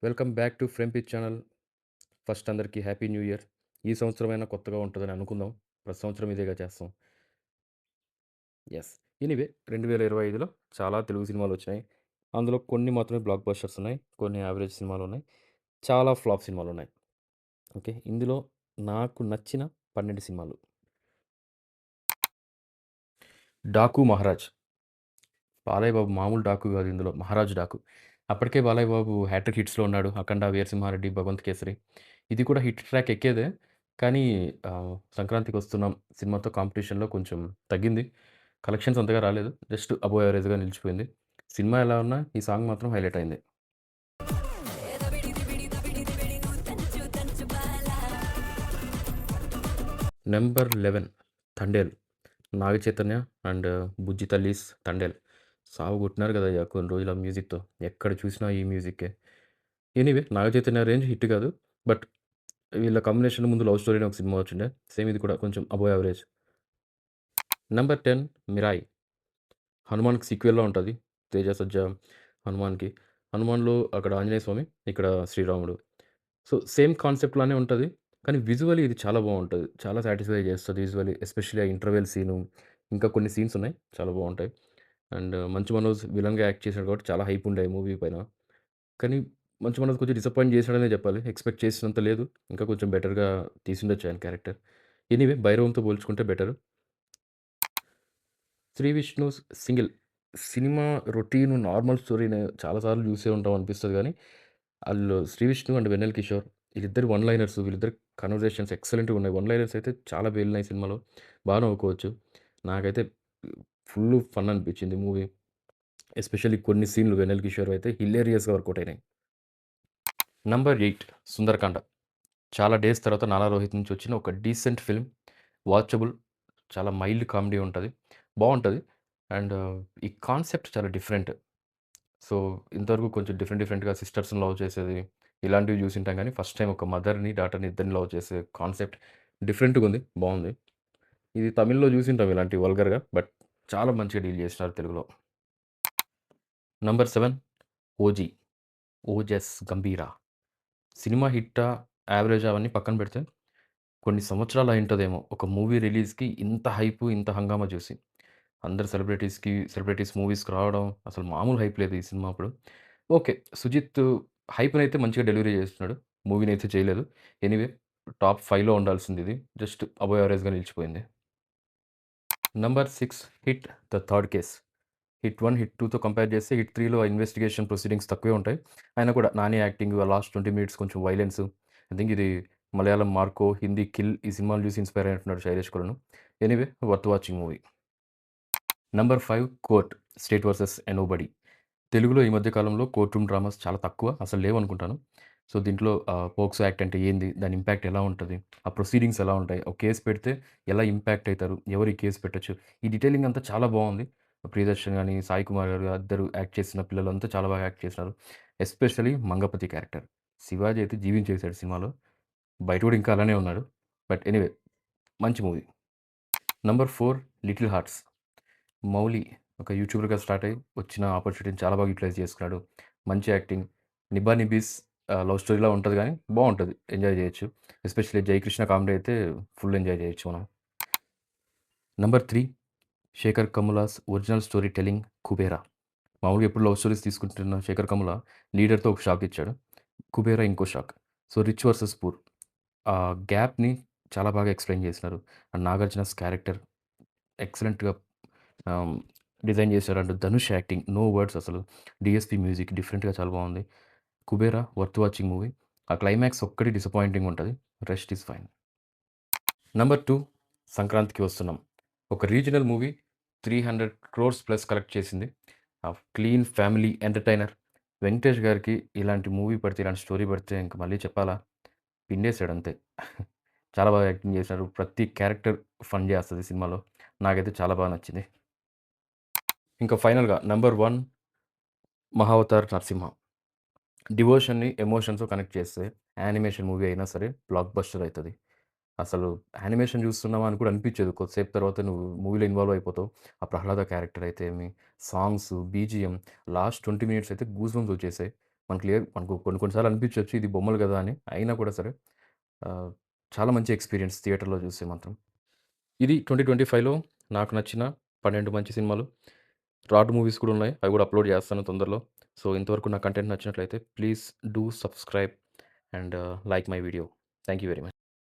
Welcome back to frame pitch channel. First అందరికీ happy new year. ఈ సంవత్సరమైనా కొత్తగా ఉంటదని అనుకుందాం. ప్రతి సంవత్సరం ఇదేగా చేస్తాం. యెస్. ఎనీవే 2025లో చాలా తెలుగు సినిమాలొచ్చినాయి. అందులో కొన్ని మాత్రమే బ్లాక్ బస్టర్స్ ఉన్నాయి. కొన్ని యావరేజ్ సినిమాలున్నాయి. చాలా ఫ్లాప్ సినిమాలున్నాయి. ఓకే. ఇందులో నాకు నచ్చిన 12 సినిమాలు. 'డాకు మహారాజ్'. బాలయ్య బాబు మామూలు డాకు గాదు ఇందులో. 'మహారాజ్ డాకు.' అప్పటికే బాలయ్య బాబు హ్యాట్రిక్ హిట్స్‌లో ఉన్నాడు. 'అఖండ', 'వీరసింహారెడ్డి', 'భగవంత్ కేసరి.' ఇది కూడా హిట్ ట్రాక్ ఎక్కేదే. కానీ 'సంక్రాంతికొస్తున్నాం' సినిమాతో కాంపిటీషన్‌లో కొంచెం తగ్గింది. కలెక్షన్స్ అంతగా రాలేదు. జస్ట్ అబోవ్ యావరేజ్‌గా నిలిచిపోయింది. సినిమా ఎలా ఉన్నా ఈ సాంగ్ మాత్రం హైలైట్ అయింది. నంబర్ 11 'తండేల్'. నాగ చైతన్య అండ్ బుజ్జి తల్లీస్ 'తండేల్'. సావ కొట్టినారు కదయ్యా కొన్ని రోజులు ఆ మ్యూజిక్‌తో. ఎక్కడ చూసినా ఈ మ్యూజిక్కే. Anyway Naga Chaitanya range hit కాదు. బట్ వీళ్ళ కాంబినేషన్ ముందు 'లవ్ స్టోరీ' అని ఒక సినిమా వచ్చిండే. సేమ్ ఇది కూడా కొంచెం అబోవ్ యావరేజ్. నంబర్ 10 'మిరాయ్'. 'హనుమాన్‌కి' సీక్వెల్‌లా ఉంటది. 'తేజ సజ్జా' 'హనుమాన్‌కి'. 'హనుమాన్‌లో' అక్కడ ఆంజనేయ స్వామి, ఇక్కడ శ్రీరాముడు. సో, సేమ్ కాన్సెప్ట్ లానే ఉంటది. కానీ విజువల్లీ ఇది చాలా బావుంటది. చాలా సాటిస్ఫై చేస్తది విజువల్లీ. ఎస్పెషల్లీ ఆ ఇంటర్వెల్ సీను, ఇంకా కొన్ని సీన్స్ ఉన్నాయి. చాలా బావుంటాయి. అండ్ 'మంచు మనోజ్' విలన్‌గా యాక్ట్ చేసాడు కాబట్టి చాలా హైప్ ఉండే మూవీ పైన. కానీ 'మంచు మనోజ్' కొంచెం డిసప్పాయింట్ చేసాడనే చెప్పాలి. ఎక్స్‌పెక్ట్ చేసినంత లేదు. ఇంకా కొంచెం బెటర్‌గా తీసుండొచ్చు ఆయన క్యారెక్టర్. ఎనీవే 'భైరవంతో' పోల్చుకుంటే బెటర్. 'శ్రీ విష్ణుస్ సింగిల్' సినిమా రొటీన్ నార్మల్ స్టోరీనే చాలా సార్లు చూసే ఉంటాం అనిపిస్తది గానీ, ఆళ్ళు 'శ్రీ విష్ణు' అండ్ 'వెన్నెల కిషోర్' వీళ్ళిద్దరు వన్ లైనర్స్ వీళ్ళిద్దరి కన్వర్జేషన్స్ ఎక్సలెంట్‌గా ఉన్నాయి. వన్ లైనర్స్ అయితే చాలా పేలినాయి సినిమాలో. బాగా నవ్వుకోవచ్చు. నాకైతే ఫుల్లు ఫన్ అనిపించింది మూవీ. ఎస్పెషల్లీ కొన్ని సీన్‌లు 'వెన్నెల కిషోర్‌వి' అయితే హిలేరియస్‌గా వర్కౌట్ అయినాయి. నంబర్ 8 'సుందరకాండ'. చాలా డేస్ తర్వాత 'నాలా రోహిత్' నుంచి వచ్చిన ఒక డీసెంట్ ఫిల్మ్. వాచబుల్. చాలా మైల్డ్ కామెడీ ఉంటది. బావుంటది. అండ్ ఈ కాన్సెప్ట్ చాలా డిఫరెంట్. సో, ఇంతవరకు కొంచెం డిఫరెంట్‌గా సిస్టర్స్‌ని లవ్ చేసేది, ఇలాంటివి జూసుంటాం గానీ, ఫస్ట్ టైమ్ ఒక మదర్‌ని, డాటర్‌ని ఇద్దరిని లవ్ చేసే కాన్సెప్ట్ డిఫరెంట్‌గుంది. బావుంది. ఇది తమిళ్‌లో జూసుంటాం ఇలాంటివి వల్గర్‌గా. బట్ చాలా మంచిగా డీల్ జేసినారు తెలుగులో. Number 7 'OG'. 'ఓజస్ గంభీర.' సినిమా హిట్టా? యావరేజా? అవన్నీ పక్కన పెడితే, కొన్ని సంవత్సరాలు అయుంటదేమో ఒక మూవీ రిలీజ్‌కి ఇంత హైపు, ఇంత హంగామా జూసి. అందరు సెలబ్రిటీస్ మూవీస్‌కి రావడం అసలు మామూలు హైప్ లేదు ఈ సినిమా అప్పుడు. ఓకే. 'సుజిత్' హైప్‌నైతే మంచిగా డెలివరీ చేస్తున్నాడు. మూవీనైతే చేయలేదు. ఎనీవే టాప్ 5లో ఉండాల్సిందిది. జస్ట్ అబోవ్ యావరేజ్‌గా నిలిచిపోయింది. Number 6 'hit the third case.' Hit 1, hit 2తో కంపేర్ చేస్తే హిట్ 3లో ఇన్వెస్టిగేషన్ ప్రొసీడింగ్స్ తక్కువే ఉంటాయి. అయినా కూడా నాని యాక్టింగ్, ఆ లాస్ట్ 20 మినిట్స్ కొంచెం వైలెన్స్. ఐ థింక్ ఇది మలయాళం 'మార్కో', హిందీ 'కిల్' ఈ సినిమాలు చూసి ఇన్‌స్పైర్ అయినట్టున్నాడు శైలేష్ కూడాను. Anyway worth watching movie. Number 5 'court' 'state versus a nobody.' తెలుగులో ఈ మధ్య కాలంలో కోర్ట్ రూమ్ డ్రామాస్ చాలా తక్కువ. అసలు లేవనుకుంటాను. సో, దీంట్లో పోక్సో యాక్ట్ అంటే ఏంది? దాని ఇంపాక్ట్ ఎలా ఉంటది? ఆ ప్రొసీడింగ్స్ ఎలా ఉంటాయి? ఒక కేస్ పెడితే ఎలా ఇంపాక్ట్ అయితారు? ఎవరు ఈ కేస్ పెట్టొచ్చు? ఈ డీటెయిలింగ్ అంతా చాలా బావుంది. ప్రియదర్శన్ గాని, సాయి కుమార్ గారు ఇద్దరు యాక్ట్ చేసిన పిల్లలంతా చాలా బాగా యాక్ట్ చేసినారు. Especially Mangapathi character. శివాజీ అయితే జీవించేసాడు సినిమాలో. బయట కూడా ఇంకా అలానే ఉన్నాడు. బట్ ఎనీవే మంచి movie. Number 4 'little hearts.' Mouli ఒక యూట్యూబర్‌గా స్టార్ట్ అయ్యి వచ్చిన ఆపర్చునిటీని చాలా బాగా యుటిలైజ్ చేసుకున్నాడు. మంచి యాక్టింగ్. 'నిబ్బా నిబ్బీస్' లవ్ స్టోరీలా ఉంటది గానీ బావుంటది. ఎంజాయ్ జేయొచ్చు. ఎస్పెషల్లీ 'జయకృష్ణ' కామెడీ అయితే ఫుల్ ఎంజాయ్ జేయొచ్చు మనం. Number 3 Sekhar Kammula's original story telling 'Kubera.' మామూలుగా ఎప్పుడు లవ్ స్టోరీస్ తీసుకుంటున్న శేఖర్ కమ్ముల లీడర్‌తో ఒక షాక్ ఇచ్చాడు. 'కుబేరా' ఇంకో shock. So, rich versus poor ఆ గ్యాప్‌ని చాలా బాగా ఎక్స్‌ప్లెయిన్ చేసినారు. అండ్ 'నాగార్జునస్' క్యారెక్టర్ ఎక్సలెంట్‌గా ఆహ్, డిజైన్ చేశారు. And 'Dhanush' acting no words అసలు. 'డీఎస్‌పీ' మ్యూజిక్ డిఫరెంట్‌గా చాలా బావుంది. 'Kubera' worth watching movie. ఆ క్లైమాక్స్ ఒక్కటి డిసప్పాయింటింగ్ ఉంటది. Rest is fine. నంబర్ 2 సంక్రాంతికి వస్తున్నాం. ఒక regional movie 300 crores plus collect చేసింది. Clean family entertainer. వెంకటేష్ గారికి ఇలాంటి మూవీ పడితే, ఇలాంటి స్టోరీ పడితే ఇంక మళ్ళీ చెప్పాలా? పిండేసాడంతే. చాలా బాగా యాక్టింగ్ చేశారు. ప్రతి క్యారెక్టర్ ఫన్ చేస్తది సినిమాలో. నాకైతే చాలా బాగా నచ్చింది. ఇంకా ఫైనల్‌గా నంబర్ 1 'మహావతార్ నరసింహ.' డివోషన్‌ని ఎమోషన్స్‌తో కనెక్ట్ చేస్తే యానిమేషన్ మూవీ అయినా సరే బ్లాక్ బస్టర్ అయితది. అసలు యానిమేషన్ చూస్తున్నామా అని కూడా అనిపించదు. కొద్దిసేపు తర్వాత నువ్వు మూవీలో ఇన్వాల్వ్ అయిపోతావు. ఆ 'ప్రహ్లాద' క్యారెక్టర్ అయితే ఏమి, సాంగ్స్, బీజీఎం లాస్ట్ 20 మినిట్స్ అయితే గూస్ బంప్స్ వచ్చేసాయి. మనకు కొన్ని కొన్ని సార్లు అనిపించొచ్చు ఇది బొమ్మలు గదా! అని. అయినా కూడా సరే ఆహ్, చాలా మంచి ఎక్స్‌పీరియన్స్ థియేటర్‌లో చూస్తే మాత్రం. ఇది 2025లో నాకు నచ్చిన 12 మంచి సినిమాలు. రాడ్ మూవీస్ కూడా ఉన్నాయి. అవి కూడా అప్‌లోడ్ చేస్తాను తొందరలో. సో, ఇంతవరకు నా కంటెంట్ నచ్చినట్లయితే please do subscribe and like my video. Thank you very much.